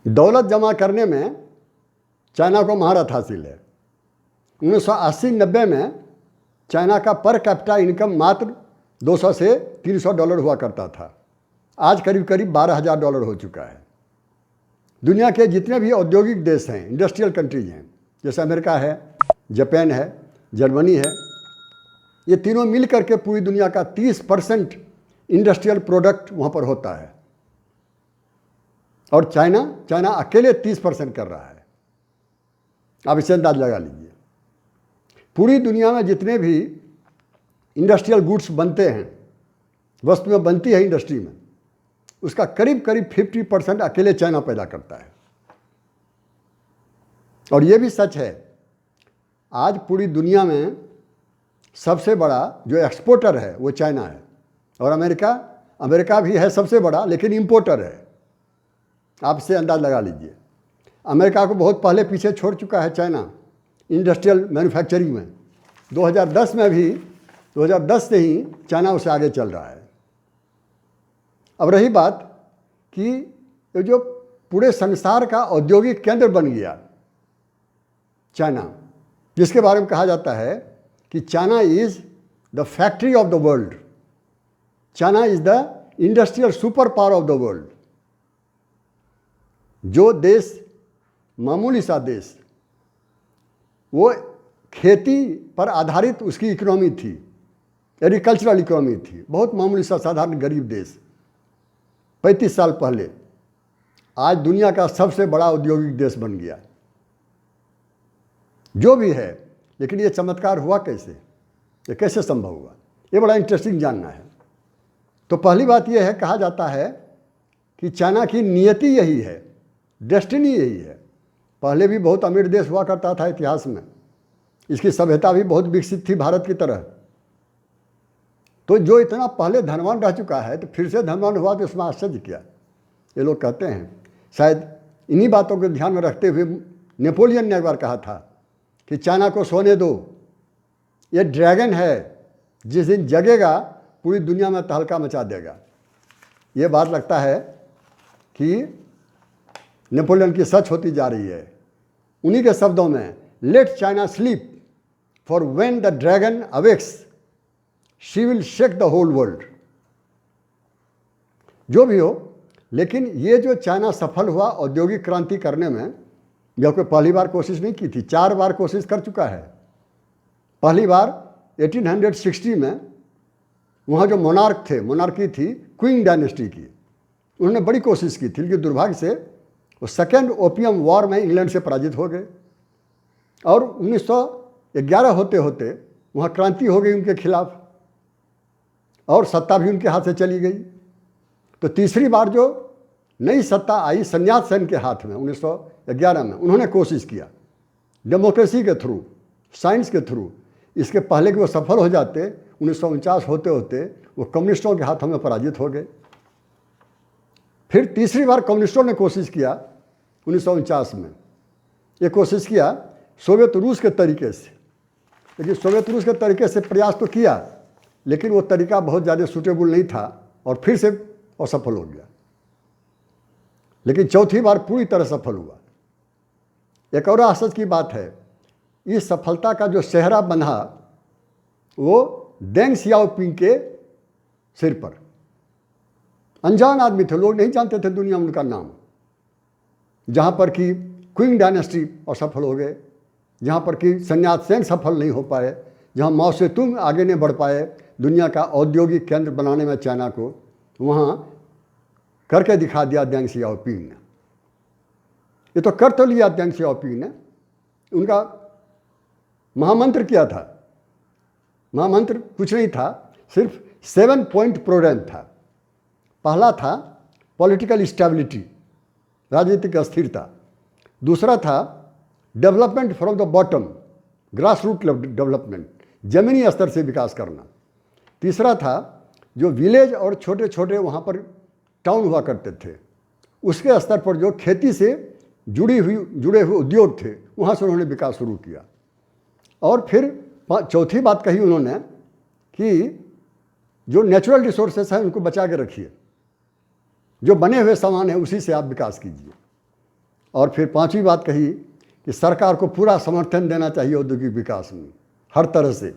दौलत जमा करने में चाइना को महारत हासिल है। 1980-90 में चाइना का पर कैपिटा इनकम मात्र 200 से 300 डॉलर हुआ करता था। आज करीब करीब 12,000 डॉलर हो चुका है। दुनिया के जितने भी औद्योगिक देश हैं, इंडस्ट्रियल कंट्रीज हैं, जैसे अमेरिका है, जापान है, जर्मनी है, ये तीनों मिल करके पूरी दुनिया का 30% इंडस्ट्रियल प्रोडक्ट वहाँ पर होता है। और चाइना अकेले 30% कर रहा है। आप इसे अंदाज लगा लीजिए। पूरी दुनिया में जितने भी इंडस्ट्रियल गुड्स बनते हैं, वस्तुएं बनती है इंडस्ट्री में, उसका करीब करीब 50% अकेले चाइना पैदा करता है। और ये भी सच है, आज पूरी दुनिया में सबसे बड़ा जो एक्सपोर्टर है वो चाइना है। और अमेरिका भी है सबसे बड़ा, लेकिन इंपोर्टर है। आप इससे अंदाज लगा लीजिए। अमेरिका को बहुत पहले पीछे छोड़ चुका है चाइना इंडस्ट्रियल मैन्युफैक्चरिंग में। 2010 में भी 2010 से ही चाइना उससे आगे चल रहा है। अब रही बात कि ये जो पूरे संसार का औद्योगिक केंद्र बन गया चाइना, जिसके बारे में कहा जाता है कि China is the factory of the world, China is the industrial super power of the world. जो देश, मामूली सा देश, वो खेती पर आधारित उसकी इकोनॉमी थी, एग्रीकल्चरल इकोनॉमी थी, बहुत मामूली सा साधारण गरीब देश 35 साल पहले आज दुनिया का सबसे बड़ा औद्योगिक देश बन गया। जो भी है, लेकिन ये चमत्कार हुआ कैसे, ये कैसे संभव हुआ, ये बड़ा इंटरेस्टिंग जानना है। तो पहली बात ये है, कहा जाता है कि चाइना की नियति यही है, डेस्टिनी यही है। पहले भी बहुत अमीर देश हुआ करता था इतिहास में, इसकी सभ्यता भी बहुत विकसित थी भारत की तरह। तो जो इतना पहले धनवान रह चुका है तो फिर से धनवान हुआ, तो इसमें आश्चर्य क्या। ये लोग कहते हैं, शायद इन्हीं बातों को ध्यान में रखते हुए नेपोलियन ने एक बार कहा था कि चाइना को सोने दो, ये ड्रैगन है, जिस दिन जगेगा पूरी दुनिया में तहलका मचा देगा। ये बात लगता है कि नेपोलियन की सच होती जा रही है। उन्हीं के शब्दों में, let China sleep, for when the dragon awakes she will shake the whole world. जो भी हो, लेकिन ये जो चाइना सफल हुआ औद्योगिक क्रांति करने में, यह कोई पहली बार कोशिश नहीं की थी, 4 बार कोशिश कर चुका है। पहली बार 1860 में वहाँ जो मोनार्की थी क्विंग डायनेस्टी की, उन्होंने बड़ी कोशिश की थी, लेकिन दुर्भाग्य से वो सेकेंड ओपियम वॉर में इंग्लैंड से पराजित हो गए। और 1911 होते होते वहाँ क्रांति हो गई उनके खिलाफ, और सत्ता भी उनके हाथ से चली गई। तो तीसरी बार जो नई सत्ता आई सन्यात सेन के हाथ में 1911 में, उन्होंने कोशिश किया डेमोक्रेसी के थ्रू, साइंस के थ्रू। इसके पहले कि वो सफल हो जाते, 1949 होते होते वो कम्युनिस्टों के हाथों में पराजित हो गए। फिर तीसरी बार कम्युनिस्टों ने कोशिश किया 1949 में। ये कोशिश किया सोवियत रूस के तरीके से, लेकिन सोवियत रूस के तरीके से प्रयास तो किया, लेकिन वो तरीका बहुत ज़्यादा सूटेबल नहीं था और फिर से असफल हो गया। लेकिन चौथी बार पूरी तरह सफल हुआ। एक और आश्चर्य की बात है, इस सफलता का जो सेहरा बंधा वो डेंग सियाओपिंग के सिर पर। अनजान आदमी थे, लोग नहीं जानते थे दुनिया में उनका नाम। जहाँ पर कि क्विंग डायनेस्टी असफल हो गए, जहाँ पर कि सन्यात सेन सफल नहीं हो पाए, जहाँ माओ सेतुंग आगे नहीं बढ़ पाए दुनिया का औद्योगिक केंद्र बनाने में चाइना को, वहाँ करके दिखा दिया डेंग सियाओपिंग ने। ये तो कर तो लिया डेंग सियाओपिंग ने, उनका महामंत्र किया था। महामंत्र कुछ नहीं था, सिर्फ 7 पॉइंट प्रोग्राम था। पहला था पॉलिटिकल स्टेबिलिटी, राजनीतिक अस्थिरता। दूसरा था development from the bottom, grass root development, जमीनी स्तर से विकास करना। तीसरा था जो विलेज और छोटे छोटे वहाँ पर टाउन हुआ करते थे, उसके स्तर पर जो खेती से जुड़े हुए उद्योग थे, वहाँ से उन्होंने विकास शुरू किया। और फिर चौथी बात कही उन्होंने कि जो नेचुरल रिसोर्सेस हैं उनको बचा के रखिए, जो बने हुए सामान है उसी से आप विकास कीजिए। और फिर पांचवी बात कही कि सरकार को पूरा समर्थन देना चाहिए औद्योगिक विकास में हर तरह से।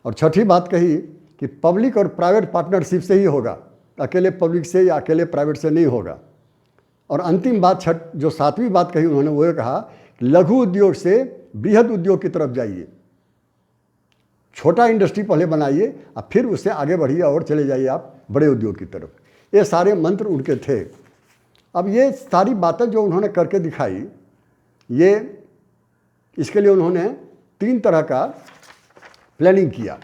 और छठी बात कही कि पब्लिक और प्राइवेट पार्टनरशिप से ही होगा, अकेले पब्लिक से या अकेले प्राइवेट से नहीं होगा। और अंतिम बात जो सातवीं बात कही उन्होंने वो कहा कि लघु उद्योग से बृहद उद्योग की तरफ जाइए, छोटा इंडस्ट्री पहले बनाइए और फिर उससे आगे बढ़िए और चले जाइए आप बड़े उद्योग की तरफ। ये सारे मंत्र उनके थे। अब ये सारी बातें जो उन्होंने करके दिखाई, ये इसके लिए उन्होंने 3 तरह का प्लानिंग किया।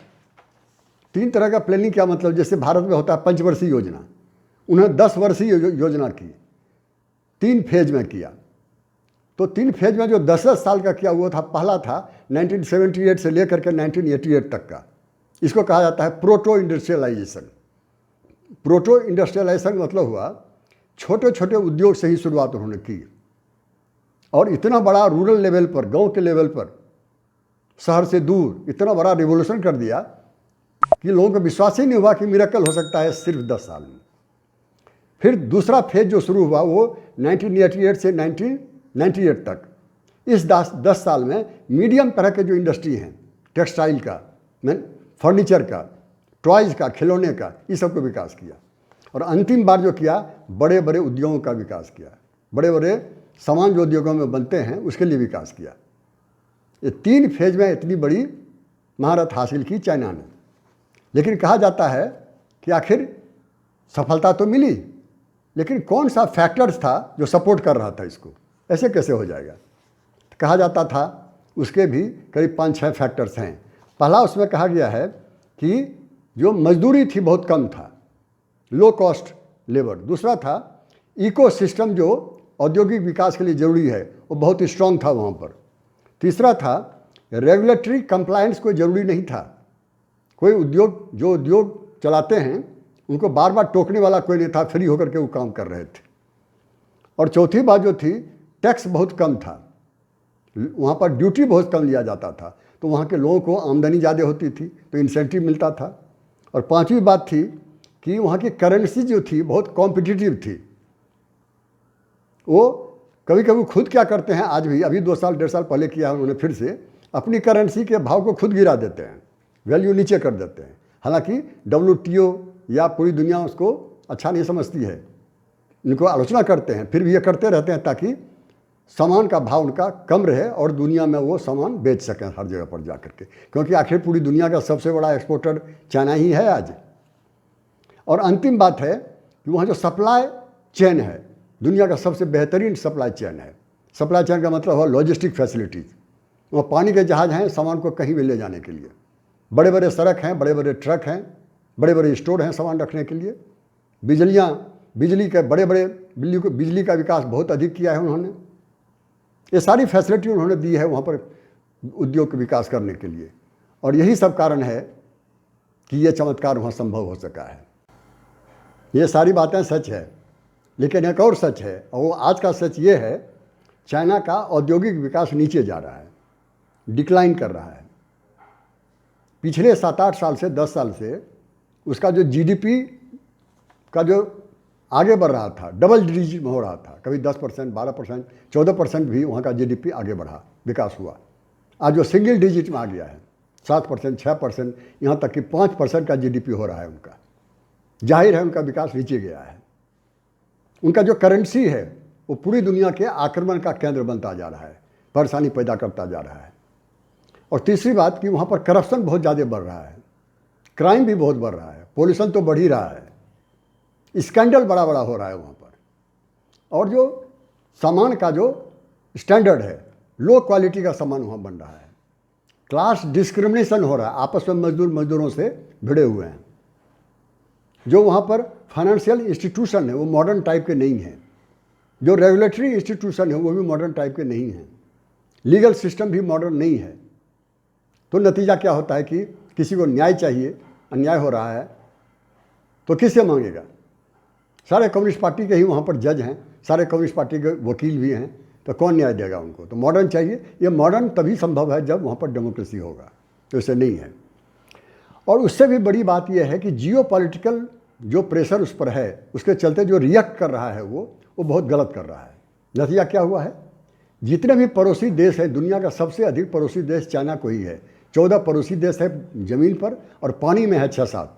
3 तरह का प्लानिंग क्या मतलब, जैसे भारत में होता है पंचवर्षीय योजना, उन्होंने 10 वर्षीय योजना की, 3 फेज में किया। तो 3 फेज में जो 10-10 साल का किया हुआ था, पहला था 1978 से लेकर के 1988 तक का, इसको कहा जाता है प्रोटो इंडस्ट्रियलाइजेशन। प्रोटो इंडस्ट्रियलाइजेशन मतलब हुआ छोटे छोटे उद्योग से ही शुरुआत उन्होंने की और इतना बड़ा रूरल लेवल पर, गांव के लेवल पर, शहर से दूर इतना बड़ा रिवोल्यूशन कर दिया कि लोगों को विश्वास ही नहीं हुआ कि मिरेकल हो सकता है सिर्फ 10 साल में। फिर दूसरा फेज जो शुरू हुआ वो 1988 से 1998 तक, इस 10 साल में मीडियम तरह के जो इंडस्ट्री हैं, टेक्सटाइल का, फर्नीचर का, टॉयज़ का, खिलौने का, इस सब को विकास किया। और अंतिम बार जो किया, बड़े बड़े उद्योगों का विकास किया, बड़े बड़े सामान जो उद्योगों में बनते हैं उसके लिए विकास किया। ये 3 फेज में इतनी बड़ी महारत हासिल की चाइना ने। लेकिन कहा जाता है कि आखिर सफलता तो मिली, लेकिन कौन सा फैक्टर्स था जो सपोर्ट कर रहा था इसको, ऐसे कैसे हो जाएगा। तो कहा जाता था उसके भी करीब 5-6 फैक्टर्स हैं। पहला उसमें कहा गया है कि जो मजदूरी थी बहुत कम था, लो कॉस्ट लेबर। दूसरा था इकोसिस्टम जो औद्योगिक विकास के लिए ज़रूरी है वो बहुत स्ट्रांग था वहाँ पर। तीसरा था रेगुलेटरी कंप्लायंस कोई ज़रूरी नहीं था, कोई उद्योग चलाते हैं उनको बार बार टोकने वाला कोई नहीं था, फ्री होकर के वो काम कर रहे थे। और चौथी बात जो थी, टैक्स बहुत कम था, वहाँ पर ड्यूटी बहुत कम लिया जाता था, तो वहाँ के लोगों को आमदनी ज़्यादा होती थी तो इंसेंटिव मिलता था। और पांचवी बात थी कि वहाँ की करेंसी जो थी बहुत कॉम्पिटिटिव थी। वो कभी कभी खुद क्या करते हैं, आज भी, अभी 2 साल 1.5 साल पहले किया है उन्होंने, फिर से अपनी करेंसी के भाव को खुद गिरा देते हैं, वैल्यू नीचे कर देते हैं। हालांकि WTO या पूरी दुनिया उसको अच्छा नहीं समझती है, इनको आलोचना करते हैं, फिर भी ये करते रहते हैं ताकि सामान का भाव उनका कम रहे और दुनिया में वो सामान बेच सकें हर जगह पर जा करके, क्योंकि आखिर पूरी दुनिया का सबसे बड़ा एक्सपोर्टर चाइना ही है आज। और अंतिम बात है कि वहाँ जो सप्लाई चेन है, दुनिया का सबसे बेहतरीन सप्लाई चेन है। सप्लाई चेन का मतलब है लॉजिस्टिक फैसिलिटीज़। वहाँ पानी के जहाज़ हैं सामान को कहीं भी ले जाने के लिए, बड़े बड़े सड़क हैं, बड़े बड़े ट्रक हैं, बड़े बड़े स्टोर हैं सामान रखने के लिए, बिजली के बड़े बड़े बिजली का विकास बहुत अधिक किया है उन्होंने। ये सारी फैसिलिटी उन्होंने दी है वहाँ पर उद्योग के विकास करने के लिए, और यही सब कारण है कि ये चमत्कार वहाँ संभव हो सका है। ये सारी बातें सच है, लेकिन एक और सच है, और वो आज का सच ये है, चाइना का औद्योगिक विकास नीचे जा रहा है, डिक्लाइन कर रहा है। पिछले 7-8 साल से 10 साल से उसका जो GDP का जो आगे बढ़ रहा था, डबल डिजिट में हो रहा था, कभी 10%, 12%, 14% भी वहाँ का GDP आगे बढ़ा, विकास हुआ। आज वो सिंगल डिजिट में आ गया है, 7%, 6%, यहाँ तक कि 5% का GDP हो रहा है उनका। जाहिर है उनका विकास नीचे गया है। उनका जो करेंसी है वो पूरी दुनिया के आक्रमण का केंद्र बनता जा रहा है, परेशानी पैदा करता जा रहा है। और तीसरी बात कि वहाँ पर करप्शन बहुत ज़्यादा बढ़ रहा है, क्राइम भी बहुत बढ़ रहा है, पॉल्यूशन तो बढ़ ही रहा है, स्कैंडल बड़ा बड़ा हो रहा है वहाँ पर। और जो सामान का जो स्टैंडर्ड है, लो क्वालिटी का सामान वहाँ बन रहा है। क्लास डिस्क्रिमिनेशन हो रहा है, आपस में मजदूरों से भिड़े हुए हैं। जो वहाँ पर फाइनेंशियल इंस्टीट्यूशन है वो मॉडर्न टाइप के नहीं हैं, जो रेगुलेटरी इंस्टीट्यूशन है वो भी मॉडर्न टाइप के नहीं हैं, लीगल सिस्टम भी मॉडर्न नहीं है। तो नतीजा क्या होता है कि किसी को न्याय चाहिए, अन्याय हो रहा है तो किससे मांगेगा। सारे कम्युनिस्ट पार्टी के ही वहाँ पर जज हैं, सारे कम्युनिस्ट पार्टी के वकील भी हैं, तो कौन न्याय देगा उनको। तो मॉडर्न चाहिए। ये मॉडर्न तभी संभव है जब वहाँ पर डेमोक्रेसी होगा, तो इसे नहीं है। और उससे भी बड़ी बात यह है कि जियोपॉलिटिकल जो प्रेशर उस पर है, उसके चलते जो रिएक्ट कर रहा है वो बहुत गलत कर रहा है। नतीजा क्या हुआ है? जितने भी पड़ोसी देश हैं, दुनिया का सबसे अधिक पड़ोसी देश चाइना को ही है। 14 पड़ोसी देश है ज़मीन पर और पानी में है 6-7।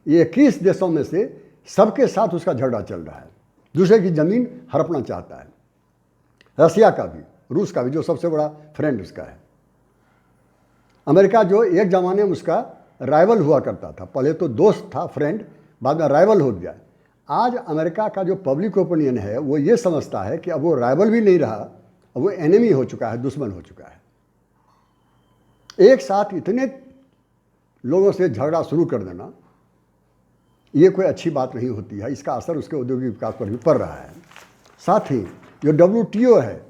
ये 21 देशों में से सबके साथ उसका झगड़ा चल रहा है, दूसरे की ज़मीन हड़पना चाहता है। रसिया का भी, रूस का भी, जो सबसे बड़ा फ्रेंड उसका है। अमेरिका जो एक ज़माने में उसका राइवल हुआ करता था, पहले तो दोस्त था, फ्रेंड, बाद में राइवल हो गया। आज अमेरिका का जो पब्लिक ओपिनियन है वो ये समझता है कि अब वो राइवल भी नहीं रहा, अब वो एनिमी हो चुका है, दुश्मन हो चुका है। एक साथ इतने लोगों से झगड़ा शुरू कर देना ये कोई अच्छी बात नहीं होती है। इसका असर उसके औद्योगिक विकास पर भी पड़ रहा है। साथ ही जो WTO है,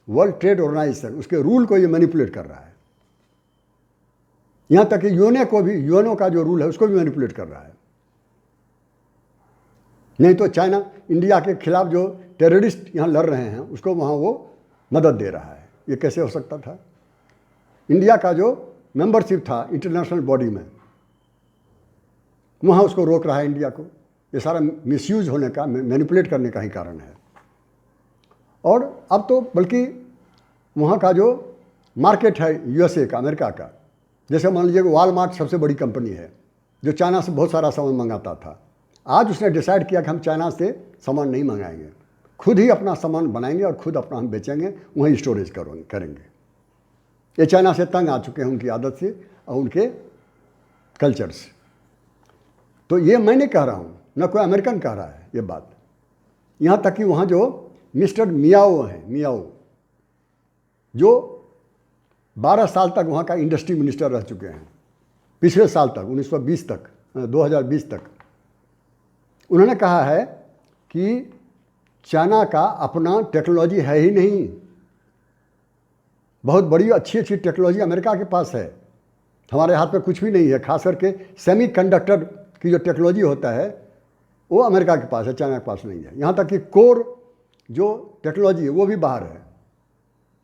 वर्ल्ड ट्रेड ऑर्गेनाइजेशन, उसके रूल को ये मैनिपुलेट कर रहा है। यहाँ तक कि यूएनओ का जो रूल है उसको भी मैनिपुलेट कर रहा है। नहीं तो चाइना इंडिया के खिलाफ जो टेररिस्ट यहाँ लड़ रहे हैं उसको वहाँ वो मदद दे रहा है। ये कैसे हो सकता था? इंडिया का जो मेंबरशिप था इंटरनेशनल बॉडी में, वहाँ उसको रोक रहा है इंडिया को। ये सारा मिसयूज होने का, मैनिपुलेट करने का ही कारण है। और अब तो बल्कि वहाँ का जो मार्केट है USA का, अमेरिका का, जैसे मान लीजिए वॉलमार्ट सबसे बड़ी कंपनी है जो चाइना से बहुत सारा सामान मंगाता था। आज उसने डिसाइड किया कि हम चाइना से सामान नहीं मंगाएंगे, खुद ही अपना सामान बनाएंगे और खुद अपना हम बेचेंगे, वहीं स्टोरेज करेंगे। ये चाइना से तंग आ चुके हैं उनकी आदत से और उनके कल्चर से। तो ये मैं नहीं कह रहा हूँ, न कोई अमेरिकन कह रहा है ये बात। यहाँ तक कि वहाँ जो मिस्टर मियाओ हैं, मियाओ जो 12 साल तक वहाँ का इंडस्ट्री मिनिस्टर रह चुके हैं, पिछले साल तक 1920 तक 2020 तक, उन्होंने कहा है कि चाइना का अपना टेक्नोलॉजी है ही नहीं। बहुत बड़ी अच्छी टेक्नोलॉजी अमेरिका के पास है, हमारे हाथ में कुछ भी नहीं है। खास करके सेमीकंडक्टर की जो टेक्नोलॉजी होता है वो अमेरिका के पास है, चाइना के पास नहीं है। यहाँ तक कि कोर जो टेक्नोलॉजी है वो भी बाहर है,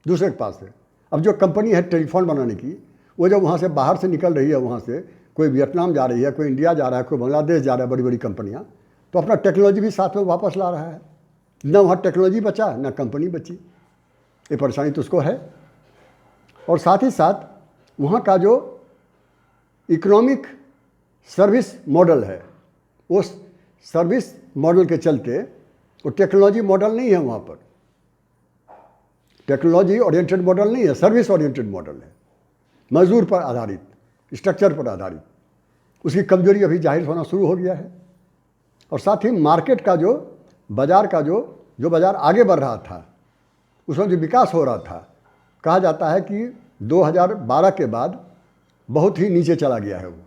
दूसरे के पास है। अब जो कंपनी है टेलीफोन बनाने की, वो जब वहाँ से बाहर से निकल रही है, वहाँ से कोई वियतनाम जा रही है, कोई इंडिया जा रहा है, कोई बांग्लादेश जा रहा है, बड़ी बड़ी कंपनियाँ, तो अपना टेक्नोलॉजी भी साथ में वापस ला रहा है। न वहाँ टेक्नोलॉजी बचा, न कंपनी बची। ये परेशानी तो उसको है। और साथ ही साथ वहाँ का जो इकोनॉमिक सर्विस मॉडल है, उस सर्विस मॉडल के चलते वो टेक्नोलॉजी मॉडल नहीं है। वहाँ पर टेक्नोलॉजी ओरिएंटेड मॉडल नहीं है, सर्विस ओरिएंटेड मॉडल है, मजदूर पर आधारित, स्ट्रक्चर पर आधारित। उसकी कमजोरी अभी जाहिर होना शुरू हो गया है। और साथ ही मार्केट का जो बाज़ार का जो बाज़ार आगे बढ़ रहा था, उसमें जो विकास हो रहा था, कहा जाता है कि 2012 के बाद बहुत ही नीचे चला गया है। वो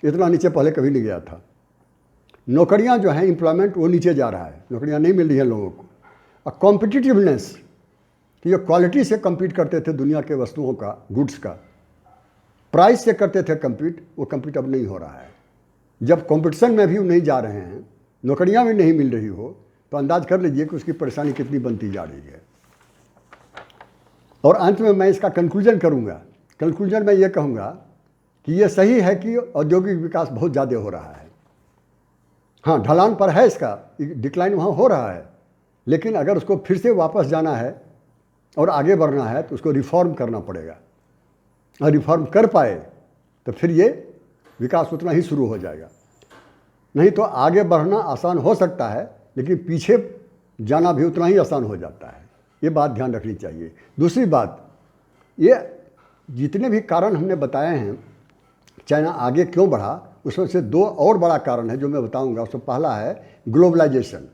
इतना नीचे पहले कभी नहीं गया था। नौकरियां जो हैं, एम्प्लॉयमेंट, वो नीचे जा रहा है, नौकरियां नहीं मिल रही हैं लोगों को। और कॉम्पिटिटिवनेस कि जो क्वालिटी से कम्पीट करते थे दुनिया के वस्तुओं का, गुड्स का, प्राइस से करते थे कम्पीट, वो कम्पीट अब नहीं हो रहा है। जब कंपटीशन में भी नहीं जा रहे हैं, नौकरियां भी नहीं मिल रही हो, तो अंदाज कर लीजिए कि उसकी परेशानी कितनी बनती जा रही है। और अंत में मैं इसका कंक्लूजन करूंगा। कंक्लूजन में ये कहूँगा कि ये सही है कि औद्योगिक विकास बहुत ज़्यादा हो रहा है। हाँ, ढलान पर है, इसका डिक्लाइन वहाँ हो रहा है, लेकिन अगर उसको फिर से वापस जाना है और आगे बढ़ना है तो उसको रिफॉर्म करना पड़ेगा। और रिफॉर्म कर पाए तो फिर ये विकास उतना ही शुरू हो जाएगा। नहीं तो आगे बढ़ना आसान हो सकता है, लेकिन पीछे जाना भी उतना ही आसान हो जाता है। ये बात ध्यान रखनी चाहिए। दूसरी बात, ये जितने भी कारण हमने बताए हैं चाइना आगे क्यों बढ़ा, उसमें से 2 और बड़ा कारण है जो मैं बताऊंगा। उसमें पहला है ग्लोबलाइजेशन।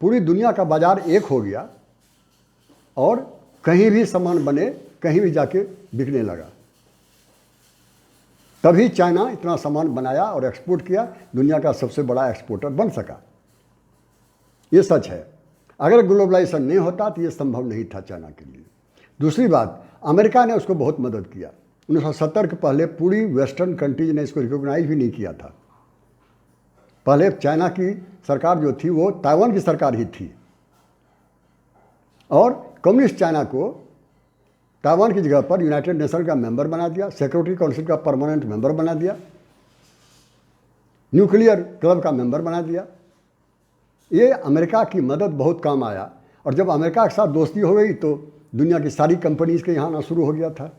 पूरी दुनिया का बाजार एक हो गया और कहीं भी सामान बने, कहीं भी जाके बिकने लगा। तभी चाइना इतना सामान बनाया और एक्सपोर्ट किया, दुनिया का सबसे बड़ा एक्सपोर्टर बन सका। ये सच है। अगर ग्लोबलाइजेशन नहीं होता तो ये संभव नहीं था चाइना के लिए। दूसरी बात, अमेरिका ने उसको बहुत मदद किया। 1970 के पहले पूरी वेस्टर्न कंट्रीज ने इसको रिकॉग्नाइज भी नहीं किया था। पहले चाइना की सरकार जो थी वो ताइवान की सरकार ही थी, और कम्युनिस्ट चाइना को ताइवान की जगह पर यूनाइटेड नेशन का मेंबर बना दिया, सिक्योरिटी काउंसिल का परमानेंट मेंबर बना दिया, न्यूक्लियर क्लब का मेंबर बना दिया। ये अमेरिका की मदद बहुत काम आया। और जब अमेरिका के साथ दोस्ती हो गई तो दुनिया की सारी कंपनीज के यहाँ आना शुरू हो गया था,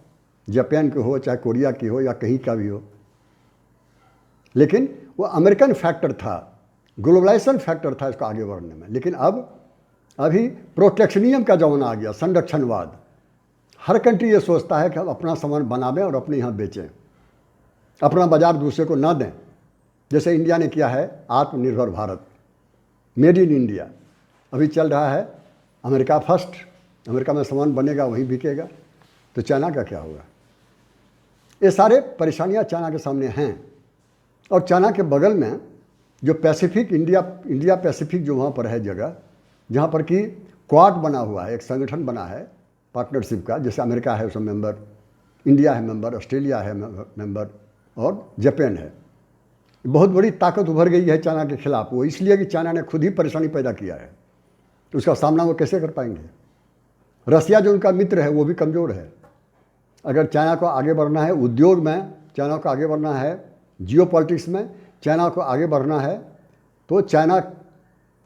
जापान के हो चाहे कोरिया की हो या कहीं का भी हो। लेकिन वो अमेरिकन फैक्टर था, ग्लोबलाइजेशन फैक्टर था इसको आगे बढ़ने में। लेकिन अभी प्रोटेक्शनिज्म का ज़माना आ गया, संरक्षणवाद। हर कंट्री ये सोचता है कि हम अपना सामान बनावें और अपने यहाँ बेचें, अपना बाजार दूसरे को ना दें। जैसे इंडिया ने किया है आत्मनिर्भर भारत, मेड इन इंडिया। अभी चल रहा है अमेरिका फर्स्ट, अमेरिका में सामान बनेगा वहीं बिकेगा, तो चाइना का क्या होगा? ये सारे परेशानियां चाइना के सामने हैं। और चाइना के बगल में जो पैसिफिक इंडिया पैसिफिक जो वहाँ पर है जगह, जहाँ पर कि क्वाड बना हुआ है, एक संगठन बना है पार्टनरशिप का, जैसे अमेरिका है उसमें मेंबर, इंडिया है मेंबर, ऑस्ट्रेलिया है मेंबर और जापान है। बहुत बड़ी ताकत उभर गई है चाइना के खिलाफ। वो इसलिए कि चाइना ने खुद ही परेशानी पैदा किया है, तो उसका सामना वो कैसे कर पाएंगे? रसिया जो उनका मित्र है वो भी कमज़ोर है। अगर चाइना को आगे बढ़ना है उद्योग में, चाइना को आगे बढ़ना है जियो पॉलिटिक्स में, चाइना को आगे बढ़ना है, तो चाइना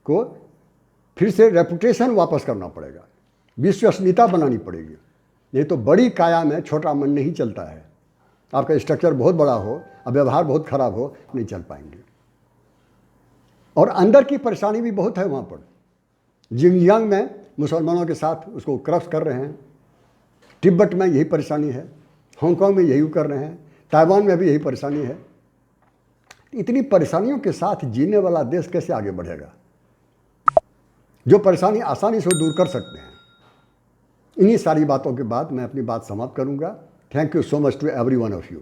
को फिर से रेपुटेशन वापस करना पड़ेगा, विश्वसनीयता बनानी पड़ेगी। नहीं तो बड़ी काया में छोटा मन नहीं चलता है। आपका स्ट्रक्चर बहुत बड़ा हो और व्यवहार बहुत खराब हो, नहीं चल पाएंगे। और अंदर की परेशानी भी बहुत है वहाँ पर। जिंगजियांग में मुसलमानों के साथ उसको क्रश कर रहे हैं, तिब्बत में यही परेशानी है, हांगकांग में यही कर रहे हैं, ताइवान में भी यही परेशानी है। इतनी परेशानियों के साथ जीने वाला देश कैसे आगे बढ़ेगा? जो परेशानी आसानी से दूर कर सकते हैं। इन्हीं सारी बातों के बाद मैं अपनी बात समाप्त करूंगा। Thank you so much to every one of you.